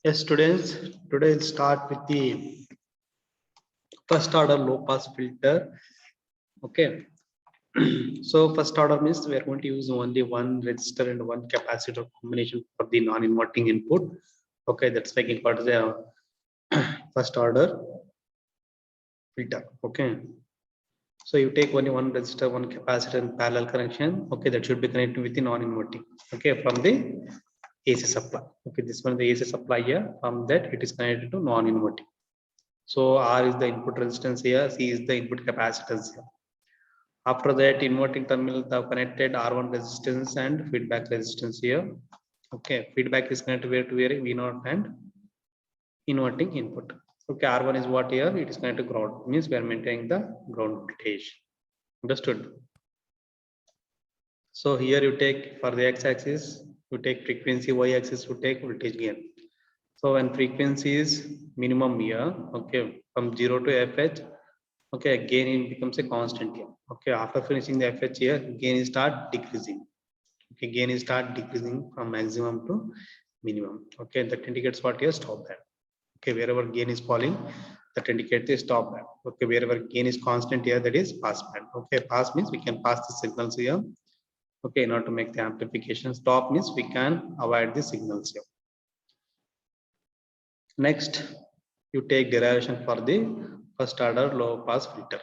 Yes, students, today we'll start with the first order low pass filter. Okay. So first order means we are going to use only one resistor and one capacitor combination for the non-inverting input. Okay, that's making part of the first order filter. Okay. So you take only one resistor, one capacitor in parallel connection. Okay, that should be connected with the non-inverting. Okay, from the AC supply. Okay, this one is the AC supply here. From that, it is connected to non-inverting. So R is the input resistance here, C is the input capacitance here. After that, inverting terminal have connected R1 resistance and feedback resistance here. Okay, feedback is connected where to where V0 and inverting input. Okay, R1 is what here? It is connected to ground, means we are maintaining the ground voltage. Understood? So here you take for the x-axis, you take frequency, y-axis you take voltage gain. So when frequency is minimum here, okay, from 0 to FH, okay, gain becomes a constant here. Okay, after finishing the FH here, gain is start decreasing. Okay, gain is start decreasing from maximum to minimum. Okay, that indicates what here, stop band. Okay, wherever gain is falling, that indicates the stop band. Okay, wherever gain is constant here, that is pass band. Okay, pass means we can pass the signals here. Okay, in order to make the amplification. Stop means we can avoid the signals here. Next, you take derivation for the first order low pass filter.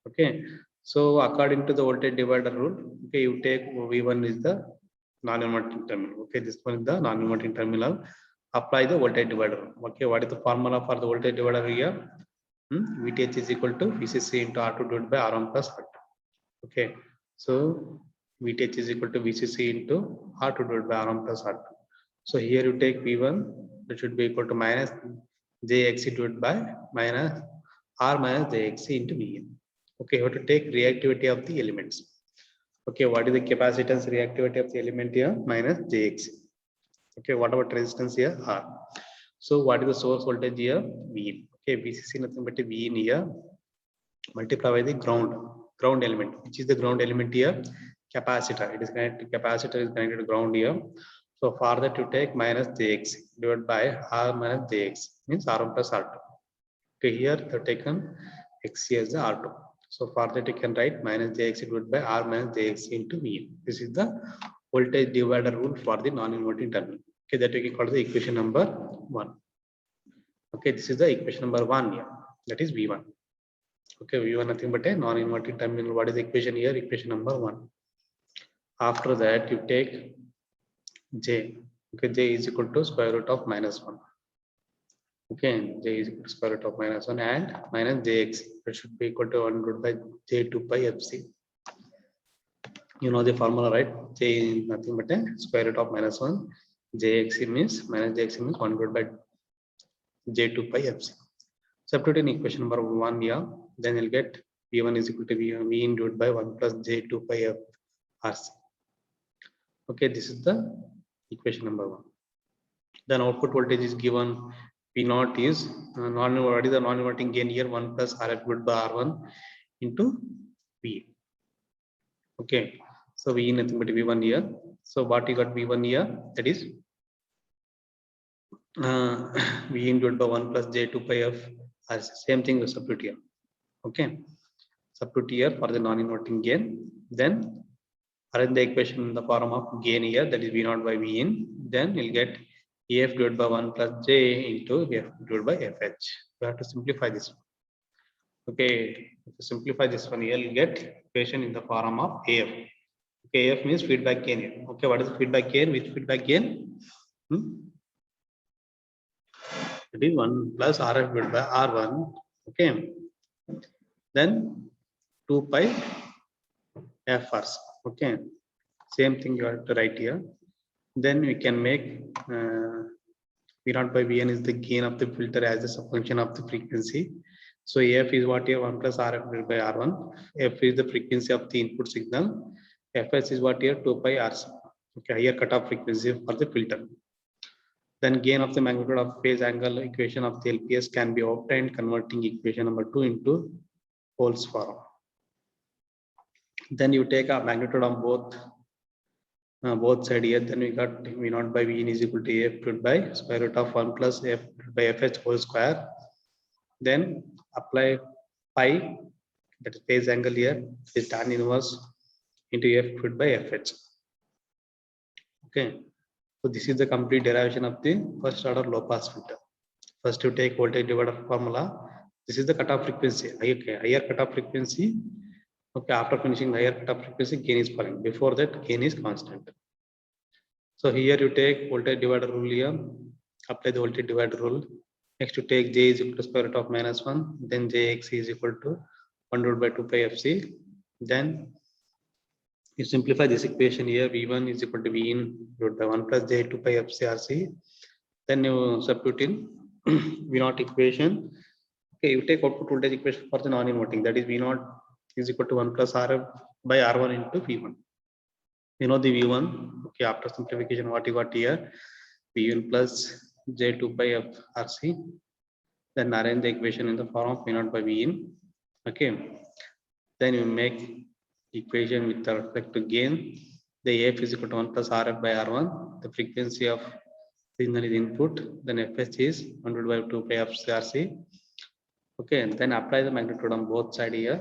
Okay, so according to the voltage divider rule, okay, you take V1 is the non-inverting terminal. Okay, this one is the non-inverting terminal. Apply the voltage divider. Okay, what is the formula for the voltage divider here? VTH is equal to VCC into R2 divided by R1 plus R2. Okay, so VTH is equal to VCC into R2 divided by R1 plus R2. So here you take V1, that should be equal to minus JXC divided by minus R minus JXC into Vn. Okay, you have to take reactivity of the elements. Okay, what is the capacitance reactivity of the element here? Minus Jx. Okay, what about resistance here? R. So what is the source voltage here? Vin. Okay, VCC nothing but a Vin here. Multiply by the ground element. Which is the ground element here? Capacitor. It is connected. Capacitor is connected to ground here. So for that you take minus Jx divided by R minus Jx means R1 plus R2. Okay, here they have taken Xc as the R2. So for that you can write minus Jx divided by R minus Jx into V. This is the voltage divider rule for the non-inverting terminal. Okay, that we can call the equation number 1. Okay, this is the equation number 1 here. That is V1. Okay, V1 nothing but a non-inverting terminal. What is the equation here? Equation number 1. After that you take J. Okay, J is equal to square root of minus 1. Okay, J is equal to square root of minus 1 and minus Jx. It should be equal to 1 root by J2 pi Fc. You know the formula, right? J is nothing but a square root of minus 1. Jx means minus Jx means 1 root by J2 pi Fc. Substitute in equation number 1 here, then you'll get V1 is equal to V in divided by 1 plus J2 pi F RC. Okay, this is the equation number 1. Then output voltage is given. P0 is what is the non-inverting gain here? 1 plus RF divided by R1 into V. Okay, so V nothing but V1 here. So what you got V1 here? That is V in divided by 1 plus J2 pi F RC. Same thing we substitute here. Okay, substitute here for the non-inverting gain. Then arrange the equation in the form of gain here, that is V0 by V in. Then you'll get EF divided by 1 plus J into F divided by FH. You have to simplify this one. Okay, to simplify this one here, you'll get equation in the form of AF. Okay, AF means feedback gain here. Okay, what is the feedback gain? Which feedback gain? It is 1 plus RF divided by R1. Okay, then 2 pi FRC. Okay, same thing you have to write here. Then we can make V0 by Vn is the gain of the filter as a function of the frequency. So F is what here? 1 plus RF divided by R1. F is the frequency of the input signal. Fs is what here? 2 pi RC. Okay, higher cutoff frequency for the filter. Then gain of the magnitude of phase angle equation of the LPS can be obtained converting equation number 2 into Pohl's form. Then you take a magnitude of both both side here, then we got V naught by V in is equal to A divided by square root of 1 plus F by FH whole square. Then apply pi, that is phase angle here, is tan inverse into F divided by FH. Okay, so this is the complete derivation of the first order low pass filter. First you take voltage divider formula. This is the cutoff frequency. Okay, higher cutoff frequency. Okay, after finishing higher cutoff frequency, gain is falling. Before that, gain is constant. So here you take voltage divider rule here. Apply the voltage divider rule. Next you take J is equal to square root of -1. Then Jx is equal to 1 divided by 2 pi Fc. Then you simplify this equation here. V1 is equal to V in divided by 1 plus J 2 pi Fc Rc. Then you substitute in V0 equation. Okay, you take output voltage equation for the non-inverting. That is V0 is equal to 1 plus Rf by R1 into V1. You know the V1. Okay, after simplification, what you got here? V1 plus J2 pi F Rc. Then arrange the equation in the form of V0 by V in. Okay. Then you make equation with respect to gain. The F is equal to 1 plus Rf by R1. The frequency of signal is input. Then Fh is 100 by 2 pi F Rc. Okay, and then apply the magnitude on both sides here.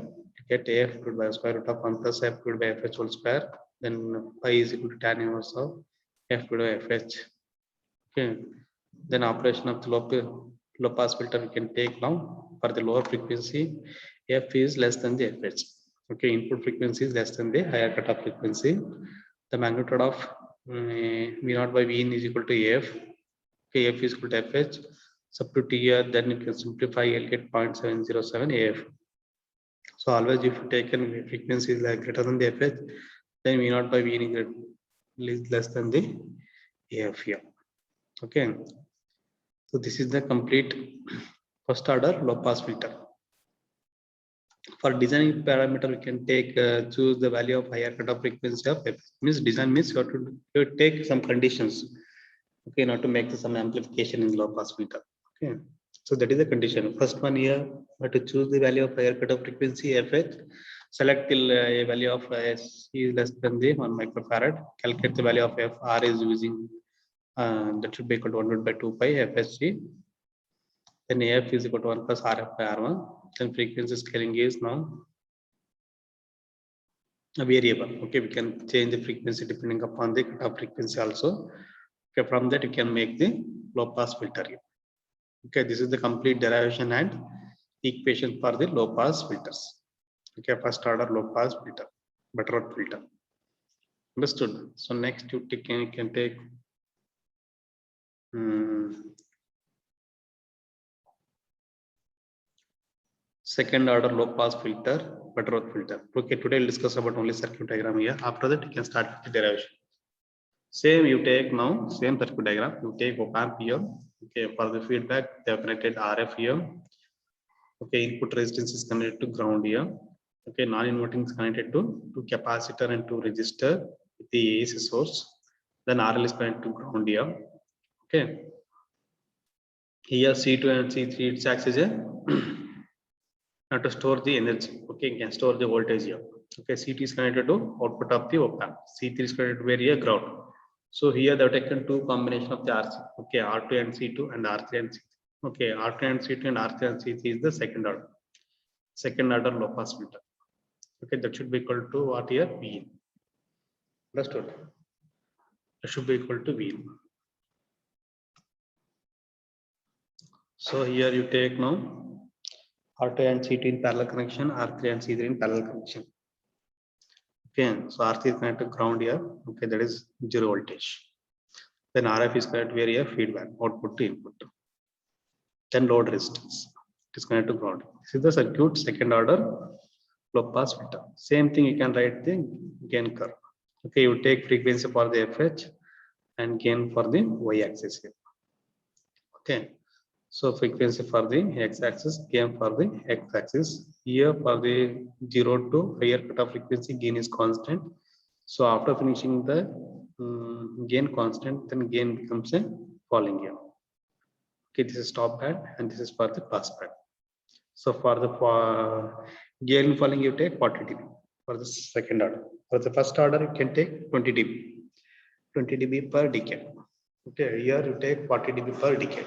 Get F divided by square root of 1 plus F divided by Fh whole square. Then pi is equal to tan inverse of F divided by Fh. Okay, then operation of the low pass filter we can take now. For the lower frequency, F is less than the Fh. Okay, input frequency is less than the higher cutoff frequency. The magnitude of V0 by V in is equal to F. Okay, F is equal to Fh. Substitute here, then you can simplify, you'll get 0.707 AF. So always if you take a frequency is like greater than the Fh, then V0 by V is less than the AF here. Okay, so this is the complete first order low pass filter. For designing parameter, we can take choose the value of higher cutoff frequency of F. Means design means you have to take some conditions. Okay, not to make some amplification in low pass filter. Okay, so that is the condition. First one here, we have to choose the value of higher cutoff frequency Fh. Select till a value of S is less than the 1 microfarad. Calculate the value of F. R is using that should be equal to 100 by 2 pi Fsc. Then AF is equal to 1 plus Rf by R1. Then frequency scaling is now a variable. Okay, we can change the frequency depending upon the cutoff frequency also. Okay, from that you can make the low pass filter here. Okay, this is the complete derivation and equation for the low pass filters. Okay, first order low pass filter, Butterworth filter. Understood? So next you can take second order low pass filter, Butterworth filter. Okay, today we'll discuss about only circuit diagram here. After that, you can start with the derivation. Same you take now, same circuit diagram. You take op amp here. Okay, for the feedback, they have connected RF here. Okay, input resistance is connected to ground here. Okay, non-inverting is connected to capacitor and to resistor with the AC source. Then RL is connected to ground here. Okay, here C2 and C3 it acts as a now to store the energy. Okay, you can store the voltage here. Okay, CT is connected to output of the op amp. C3 is connected to where here ground. So here they have taken two combination of the RC. Okay, R2 and C2 and R3 and C3. Okay, R2 and C2 and R3 and C3 is the second order low pass filter. Okay, that should be equal to what here? V. Understood? That should be equal to V. So here you take now R2 and C2 in parallel connection, R3 and C3 in parallel connection. Okay, so R3 is connected to ground here. Okay, that is 0 voltage. Then RF is connected where here feedback, output to input. Then load resistance. It is connected to ground. This is the circuit second order low pass filter. Same thing you can write the gain curve. Okay, you take frequency for the FH and gain for the y-axis here. Okay, so frequency for the x-axis, gain for the x-axis. Here for the 0 to higher cutoff frequency, gain is constant. So after finishing the gain constant, then gain becomes a falling here. Okay, this is stop band and this is for the pass band. So for the gain falling, you take 40 dB for the second order. For the first order, you can take 20 dB. 20 dB per decade. Okay, here you take 40 dB per decade.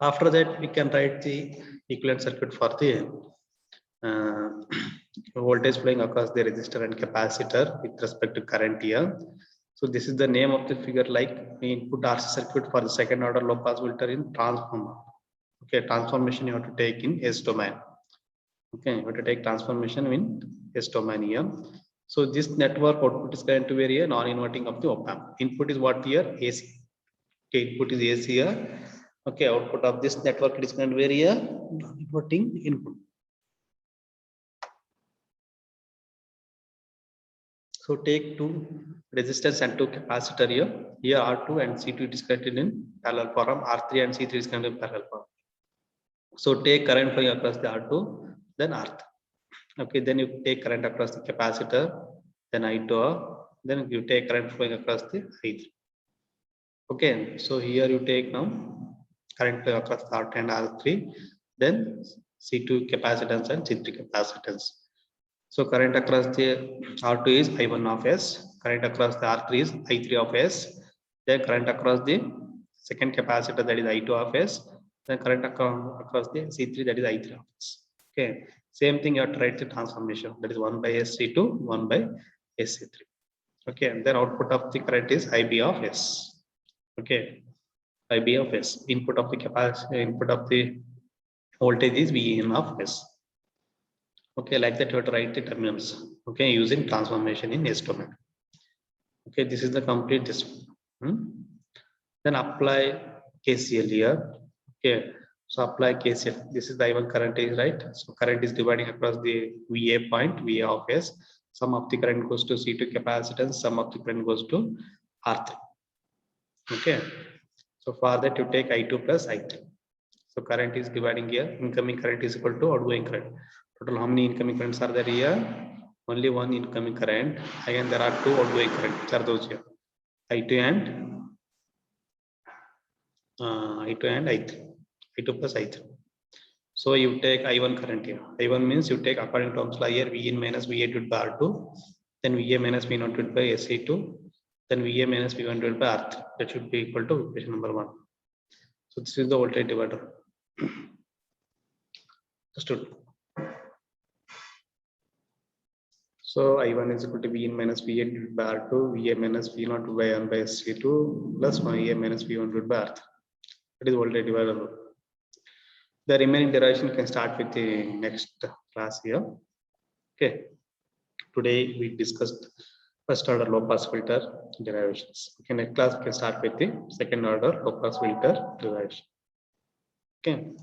After that, we can write the equivalent circuit for the voltage flowing across the resistor and capacitor with respect to current here. So this is the name of the figure, like we input RC circuit for the second order low pass filter in transformer. Okay, transformation you have to take in S domain. Okay, you have to take transformation in S domain here. So this network output is going to vary a non-inverting of the op amp. Input is what here? AC. Okay, input is AC here. Okay, output of this network is going to vary a non-inverting input. So take two resistance and two capacitor here. Here R2 and C2 is connected in parallel form. R3 and C3 is connected in parallel form. So take current flowing across the R2, then R3. Okay, then you take current across the capacitor, then I2, then you take current flowing across the I3. Okay, so here you take now current flowing across the R2 and R3, then C2 capacitance and C3 capacitance. So current across the R2 is I1 of S, current across the R3 is I3 of S, then current across the second capacitor, that is I2 of S, then current across the C3, that is I3 of S. Okay, same thing you have to write the transformation, that is 1 by SC2, 1 by SC3. Okay, and then output of the current is IB of S. Okay, IB of S. Input of the capacitor, input of the voltage is VN of S. Okay, like that you have to write the terminals. Okay, using transformation in S domain. Okay, this is the complete this. Then apply KCL here. Okay, so apply KCL. This is the I1 current is right. So current is dividing across the VA point, VA of S. Some of the current goes to C2 capacitance, some of the current goes to R3. Okay, so for that you take I2 plus I3. So current is dividing here. Incoming current is equal to outgoing current. Total how many incoming currents are there here? Only one incoming current. Again, there are two outgoing currents. Which are those here? I2 and I3. I2 plus I3. So you take I1 current here. I1 means you take according to Ohm's law here VN minus VA divided by R2, then VA minus V0 divided by SC2, then VA minus V1 divided by R3. That should be equal to equation number 1. So this is the voltage divider. Understood. So I1 is equal to Vn minus Va divided by R2, Va minus V0 by 1 by SC2 plus Va minus V1 divided by R3. That is voltage divider rule. The remaining derivation can start with the next class here. Okay. Today we discussed first order low pass filter derivations. Okay, next class we can start with the second order low pass filter derivation. Okay.